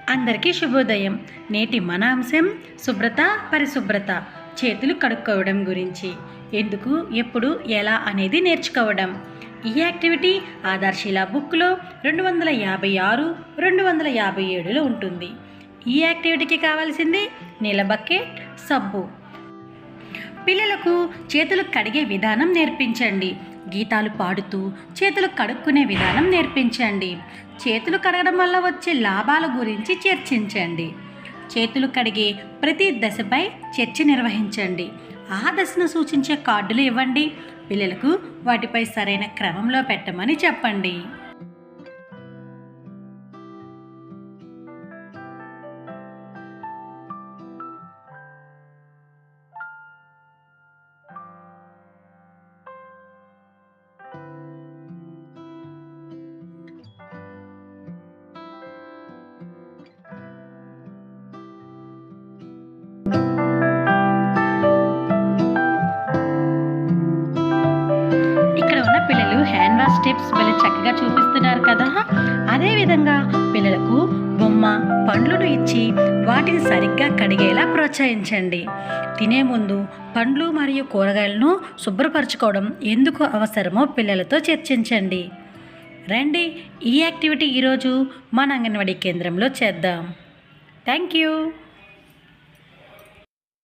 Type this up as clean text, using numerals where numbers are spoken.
అందరికీ శుభోదయం. నేటి మన అంశం శుభ్రత, పరిశుభ్రత, చేతులు కడుక్కోవడం గురించి. ఎందుకు, ఎప్పుడు, ఎలా అనేది నేర్చుకోవడం. ఈ యాక్టివిటీ ఆధార్శిలా బుక్లో 256, 257లో ఉంటుంది. ఈ యాక్టివిటీకి కావాల్సింది నీళ్ళ బకెట్, సబ్బు. పిల్లలకు చేతులు కడిగే విధానం నేర్పించండి. గీతాలు పాడుతూ చేతులు కడుక్కునే విధానం నేర్పించండి. చేతులు కడగడం వల్ల వచ్చే లాభాల గురించి చర్చించండి. చేతులు కడిగే ప్రతి దశపై చర్చ నిర్వహించండి. ఆ దశను సూచించే కార్డులు ఇవ్వండి. పిల్లలకు వాటిపై సరైన క్రమంలో పెట్టమని చెప్పండి. పిల్లలు హ్యాండ్ వాష్ టిప్స్ వీళ్ళు చక్కగా చూపిస్తున్నారు కదా. అదేవిధంగా పిల్లలకు బొమ్మ, పండ్లను ఇచ్చి వాటిని సరిగ్గా కడిగేలా ప్రోత్సహించండి. తినే ముందు పండ్లు మరియు కూరగాయలను శుభ్రపరచుకోవడం ఎందుకు అవసరమో పిల్లలతో చర్చించండి. రండి, ఈ యాక్టివిటీ ఈరోజు మన అంగన్వాడీ కేంద్రంలో చేద్దాం. Thank you.